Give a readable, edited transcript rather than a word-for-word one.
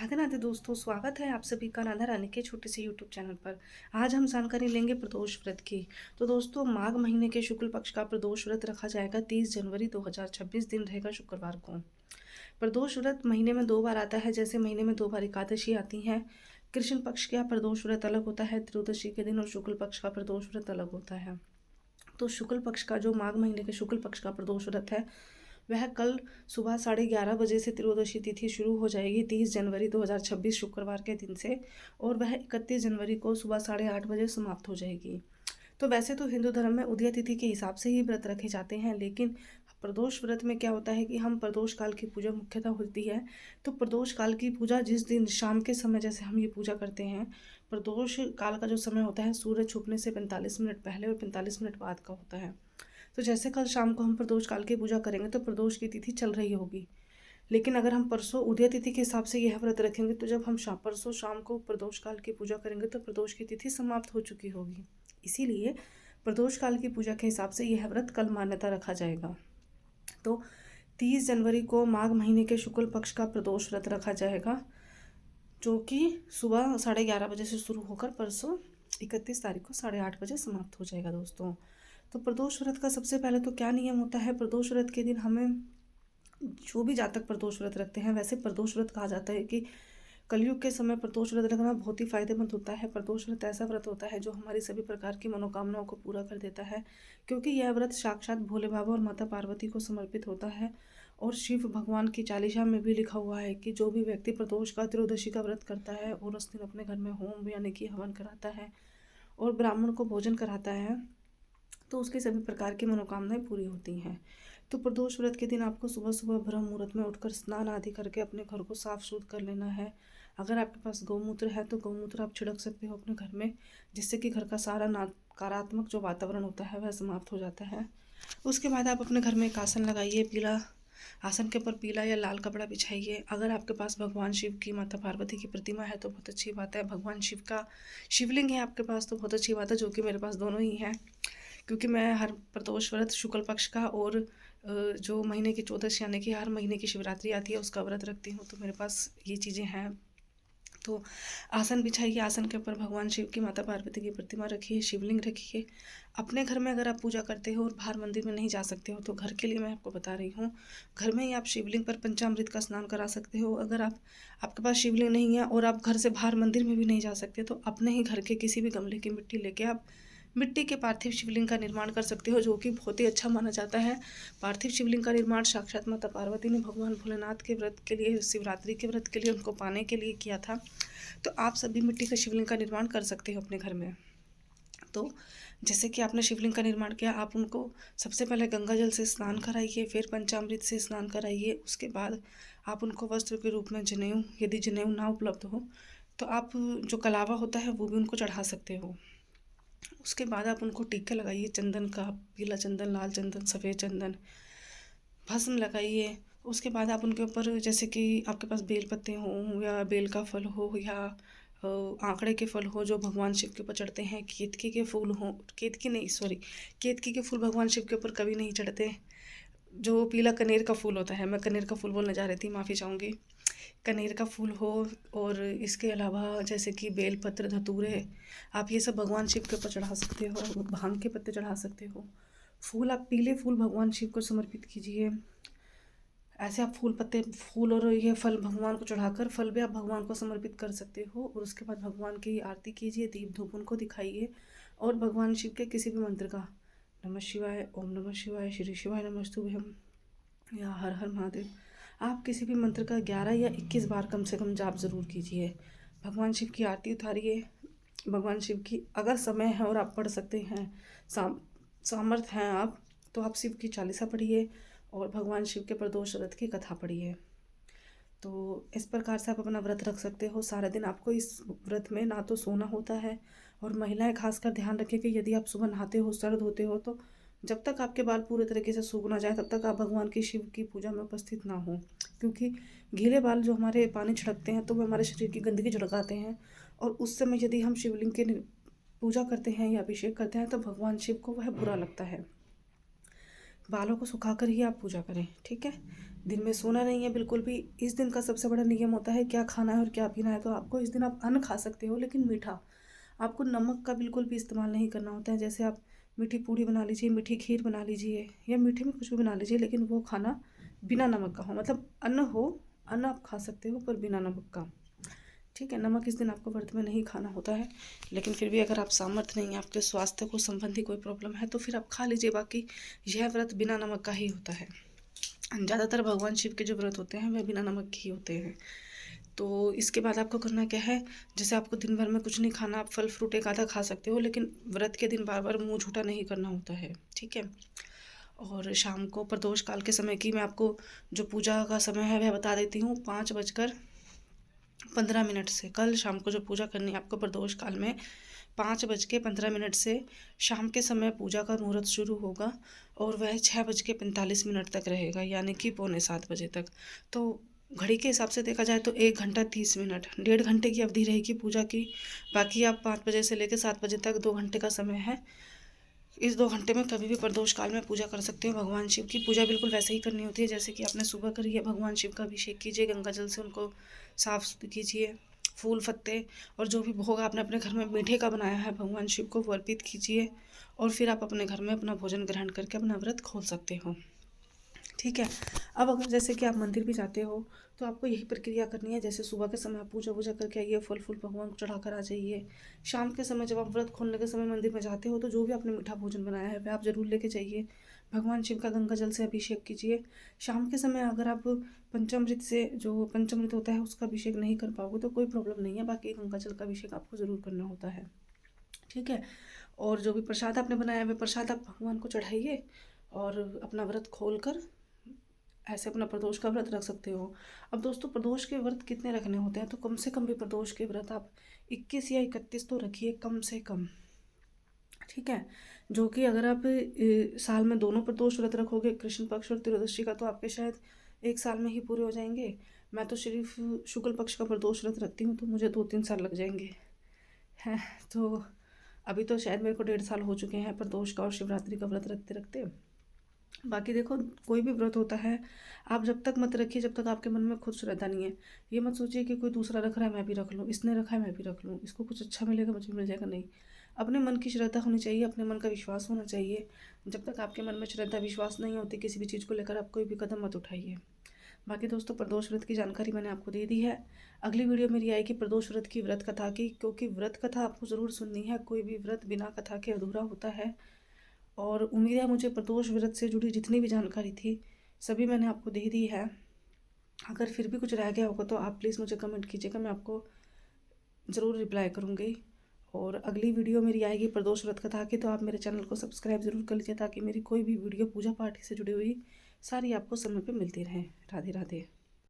राधे राधे दोस्तों, स्वागत है आप सभी का राधा रानी के छोटे से यूट्यूब चैनल पर। आज हम जानकारी लेंगे प्रदोष व्रत की। तो दोस्तों, माघ महीने के शुक्ल पक्ष का प्रदोष व्रत रखा जाएगा 30 जनवरी 2026, दिन रहेगा शुक्रवार को। प्रदोष व्रत महीने में 2 बार आता है, जैसे महीने में 2 बार एकादशी आती है। कृष्ण पक्ष का प्रदोष व्रत अलग होता है त्रयोदशी के दिन, और शुक्ल पक्ष का प्रदोष व्रत अलग होता है। तो शुक्ल पक्ष का जो माघ महीने के शुक्ल पक्ष का प्रदोष व्रत है, वह कल सुबह 11:30 बजे से त्रयोदशी तिथि शुरू हो जाएगी 30 जनवरी 2026 शुक्रवार के दिन से, और वह 31 जनवरी को सुबह 8:30 बजे समाप्त हो जाएगी। तो वैसे तो हिंदू धर्म में उदय तिथि के हिसाब से ही व्रत रखे जाते हैं, लेकिन प्रदोष व्रत में क्या होता है कि हम प्रदोष काल की पूजा मुख्यतः होती है। तो प्रदोष काल की पूजा जिस दिन शाम के समय जैसे हम ये पूजा करते हैं, प्रदोष काल का जो समय होता है सूरज छुपने से 45 मिनट पहले और 45 मिनट बाद का होता है। तो जैसे कल शाम को हम प्रदोष काल की पूजा करेंगे तो प्रदोष की तिथि चल रही होगी, लेकिन अगर हम परसों उदय तिथि के हिसाब से यह व्रत रखेंगे तो जब हम परसों शाम को प्रदोष काल की पूजा करेंगे तो प्रदोष की तिथि समाप्त हो चुकी होगी। इसीलिए प्रदोष काल की पूजा के हिसाब से यह व्रत कल मान्यता रखा जाएगा। तो 30 जनवरी को माघ महीने के शुक्ल पक्ष का प्रदोष व्रत रखा जाएगा, जो कि सुबह 11:30 बजे से शुरू होकर परसों 31 तारीख को 8:30 बजे समाप्त हो जाएगा दोस्तों। तो प्रदोष व्रत का सबसे पहले तो क्या नियम होता है। प्रदोष व्रत के दिन हमें, जो भी जातक प्रदोष व्रत रखते हैं, वैसे प्रदोष व्रत कहा जाता है कि कलयुग के समय प्रदोष व्रत रखना बहुत ही फायदेमंद होता है। प्रदोष व्रत ऐसा व्रत होता है जो हमारी सभी प्रकार की मनोकामनाओं को पूरा कर देता है, क्योंकि यह व्रत साक्षात भोले बाबा और माता पार्वती को समर्पित होता है। और शिव भगवान की चालीसा में भी लिखा हुआ है कि जो भी व्यक्ति प्रदोष का त्रयोदशी का व्रत करता है और उस दिन अपने घर में होम यानी कि हवन कराता है और ब्राह्मण को भोजन कराता है, तो उसकी सभी प्रकार की मनोकामनाएं पूरी होती हैं। तो प्रदोष व्रत के दिन आपको सुबह सुबह ब्रह्म मुहूर्त में उठकर स्नान आदि करके अपने घर को साफ शुद्ध कर लेना है। अगर आपके पास गौमूत्र है तो गौमूत्र आप छिड़क सकते हो अपने घर में, जिससे कि घर का सारा नकारात्मक जो वातावरण होता है वह समाप्त हो जाता है। उसके बाद आप अपने घर में एक आसन लगाइए, पीला आसन के ऊपर पीला या लाल कपड़ा बिछाइए। अगर आपके पास भगवान शिव की माता पार्वती की प्रतिमा है तो बहुत अच्छी बात है। भगवान शिव का शिवलिंग है आपके पास तो बहुत अच्छी बात है, जो कि मेरे पास दोनों ही हैं, क्योंकि मैं हर प्रदोष व्रत शुक्ल पक्ष का और जो महीने की चौदस यानी कि हर महीने की शिवरात्रि आती है उसका व्रत रखती हूँ, तो मेरे पास ये चीज़ें हैं। तो आसन बिछाइए, आसन के ऊपर भगवान शिव की माता पार्वती की प्रतिमा रखिए, शिवलिंग रखिए। अपने घर में अगर आप पूजा करते हो और बाहर मंदिर में नहीं जा सकते हो तो घर के लिए मैं आपको बता रही हूँ, घर में ही आप शिवलिंग पर पंचामृत का स्नान करा सकते हो। अगर आपके पास शिवलिंग नहीं है और आप घर से बाहर मंदिर में भी नहीं जा सकते तो अपने ही घर के किसी भी गमले की मिट्टी लेके आप मिट्टी के पार्थिव शिवलिंग का निर्माण कर सकते हो, जो कि बहुत ही अच्छा माना जाता है। पार्थिव शिवलिंग का निर्माण साक्षात माता पार्वती ने भगवान भोलेनाथ के व्रत के लिए, शिवरात्रि के व्रत के लिए, उनको पाने के लिए किया था। तो आप सभी मिट्टी का शिवलिंग का निर्माण कर सकते हो अपने घर में। तो जैसे कि आपने शिवलिंग का निर्माण किया, आप उनको सबसे पहले गंगा जल से स्नान कराइए, फिर पंचामृत से स्नान कराइए। उसके बाद आप उनको वस्त्र के रूप में जनेऊ, यदि जनेऊ ना उपलब्ध हो तो आप जो कलावा होता है वो भी उनको चढ़ा सकते हो। उसके बाद आप उनको टीका लगाइए, चंदन का, पीला चंदन, लाल चंदन, सफ़ेद चंदन, भस्म लगाइए। उसके बाद आप उनके ऊपर, जैसे कि आपके पास बेल पत्ते हों या बेल का फल हो या आंकड़े के फल हो जो भगवान शिव के ऊपर चढ़ते हैं, केतकी के फूल हों, केतकी नहीं सॉरी, केतकी के फूल भगवान शिव के ऊपर कभी नहीं चढ़ते। जो पीला कनेर का फूल होता है, मैं कनेर का फूल बोलने जा रही थी, माफ़ी चाहूँगी। कनेर का फूल हो, और इसके अलावा जैसे कि बेलपत्र, धतूरे, आप ये सब भगवान शिव के ऊपर चढ़ा सकते हो। भांग के पत्ते चढ़ा सकते हो। फूल, आप पीले फूल भगवान शिव को समर्पित कीजिए। ऐसे आप फूल, पत्ते, फूल और ये फल भगवान को चढ़ाकर फल भी आप भगवान को समर्पित कर सकते हो। और उसके बाद भगवान की आरती कीजिए, दीप धूप उनको दिखाइए, और भगवान शिव के किसी भी मंत्र का, नमः शिवाय, ओम नमः शिवाय, श्री शिवाय नमस्तुभ्यम या हर हर महादेव, आप किसी भी मंत्र का 11 या 21 बार कम से कम जाप ज़रूर कीजिए। भगवान शिव की आरती उतारिए। भगवान शिव की अगर समय है और आप पढ़ सकते हैं, सामर्थ्य हैं आप, तो आप शिव की चालीसा पढ़िए और भगवान शिव के प्रदोष व्रत की कथा पढ़िए। तो इस प्रकार से आप अपना व्रत रख सकते हो। सारा दिन आपको इस व्रत में ना तो सोना होता है, और महिलाएं खासकर ध्यान रखें कि यदि आप सुबह नहाते हो, सर धोते हो, तो जब तक आपके बाल पूरे तरीके से सूख ना जाए तब तक आप भगवान की शिव की पूजा में उपस्थित ना हो, क्योंकि गीले बाल जो हमारे पानी छिड़कते हैं तो वो हमारे शरीर की गंदगी झड़काते हैं, और उस समय यदि हम शिवलिंग की पूजा करते हैं या अभिषेक करते हैं तो भगवान शिव को वह बुरा लगता है। बालों को सुखाकर ही आप पूजा करें, ठीक है। दिन में सोना नहीं है बिल्कुल भी। इस दिन का सबसे बड़ा नियम होता है क्या खाना है और क्या पीना है। तो आपको इस दिन आप अन्न खा सकते हो लेकिन मीठा, आपको नमक का बिल्कुल भी इस्तेमाल नहीं करना होता है। जैसे आप मीठी पूड़ी बना लीजिए, मीठी खीर बना लीजिए या मीठे में कुछ भी बना लीजिए, लेकिन वो खाना बिना नमक का हो। मतलब अन्न हो, अन्न आप खा सकते हो पर बिना नमक का, ठीक है। नमक इस दिन आपको व्रत में नहीं खाना होता है, लेकिन फिर भी अगर आप सामर्थ्य नहीं है, आपके स्वास्थ्य को संबंधी कोई प्रॉब्लम है तो फिर आप खा लीजिए। बाकी यह व्रत बिना नमक का ही होता है। ज़्यादातर भगवान शिव के जो व्रत होते हैं वह बिना नमक के ही होते हैं। तो इसके बाद आपको करना क्या है, जैसे आपको दिन भर में कुछ नहीं खाना, आप फल फ्रूट एक आधा खा सकते हो, लेकिन व्रत के दिन बार बार मुंह झूठा नहीं करना होता है, ठीक है। और शाम को प्रदोष काल के समय की मैं आपको जो पूजा का समय है वह बता देती हूँ। 5:15 से कल शाम को जो पूजा करनी है आपको प्रदोष काल में 5:15 से शाम के समय पूजा का मुहूर्त शुरू होगा और वह 6:45 तक रहेगा, यानी कि 6:45 तक। तो घड़ी के हिसाब से देखा जाए तो 1 घंटा 30 मिनट, 1.5 घंटे की अवधि रहेगी पूजा की। बाकी आप 5 बजे से लेकर 7 बजे तक 2 घंटे का समय है। इस 2 घंटे में कभी भी प्रदोष काल में पूजा कर सकते हो। भगवान शिव की पूजा बिल्कुल वैसे ही करनी होती है जैसे कि आपने सुबह करी है। भगवान शिव का अभिषेक कीजिए, गंगा जल से उनको साफ कीजिए, फूल पत्ते और जो भी भोग आपने अपने घर में मीठे का बनाया है भगवान शिव को वो अर्पित कीजिए, और फिर आप अपने घर में अपना भोजन ग्रहण करके अपना व्रत खोल सकते हो, ठीक है। अब अगर जैसे कि आप मंदिर भी जाते हो तो आपको यही प्रक्रिया करनी है। जैसे सुबह के समय आप पूजा वूजा करके आइए, फल फूल भगवान को चढ़ा कर आ जाइए। शाम के समय जब आप व्रत खोलने के समय मंदिर में जाते हो तो जो भी आपने मीठा भोजन बनाया है वह आप जरूर लेके जाइए। भगवान शिव का गंगा जल से अभिषेक कीजिए। शाम के समय अगर आप पंचामृत से, जो पंचामृत होता है उसका अभिषेक नहीं कर पाओगे तो कोई प्रॉब्लम नहीं है, बाकी गंगा जल का अभिषेक आपको ज़रूर करना होता है, ठीक है। और जो भी प्रसाद आपने बनाया है वह प्रसाद आप भगवान को चढ़ाइए और अपना व्रत खोल कर ऐसे अपना प्रदोष का व्रत रख सकते हो। अब दोस्तों प्रदोष के व्रत कितने रखने होते हैं, तो कम से कम भी प्रदोष के व्रत आप 21 या 31 तो रखिए कम से कम, ठीक है। जो कि अगर आप साल में दोनों प्रदोष व्रत रखोगे, कृष्ण पक्ष और त्रयोदशी का, तो आपके शायद एक साल में ही पूरे हो जाएंगे। मैं तो सिर्फ शुक्ल पक्ष का प्रदोष व्रत रखती हूँ तो मुझे 2-3 साल लग जाएंगे हैं। तो अभी तो शायद मेरे को 1.5 साल हो चुके हैं प्रदोष का और शिवरात्रि का व्रत रखते रखते। बाकी देखो, कोई भी व्रत होता है आप जब तक मत रखिए जब तक आपके मन में खुद श्रद्धा नहीं है। ये मत सोचिए कि कोई दूसरा रख रहा है मैं भी रख लूँ, इसने रखा है मैं भी रख लूँ, इसको कुछ अच्छा मिलेगा मुझे मिल जाएगा, नहीं। अपने मन की श्रद्धा होनी चाहिए, अपने मन का विश्वास होना चाहिए। जब तक आपके मन में श्रद्धा विश्वास नहीं होती किसी भी चीज़ को लेकर आप कोई भी कदम मत उठाइए। बाकी दोस्तों प्रदोष व्रत की जानकारी मैंने आपको दे दी है। अगली वीडियो मेरी आएगी प्रदोष व्रत की व्रत कथा की, क्योंकि व्रत कथा आपको ज़रूर सुननी है। कोई भी व्रत बिना कथा के अधूरा होता है। और उम्मीद है मुझे प्रदोष व्रत से जुड़ी जितनी भी जानकारी थी सभी मैंने आपको दे दी है। अगर फिर भी कुछ रह गया होगा तो आप प्लीज़ मुझे कमेंट कीजिएगा, मैं आपको ज़रूर रिप्लाई करूँगी। और अगली वीडियो मेरी आएगी प्रदोष व्रत कथा की, तो आप मेरे चैनल को सब्सक्राइब ज़रूर कर लीजिए ताकि मेरी कोई भी वीडियो पूजा पाठ से जुड़ी हुई सारी आपको समय पे मिलती रहे। राधे राधे।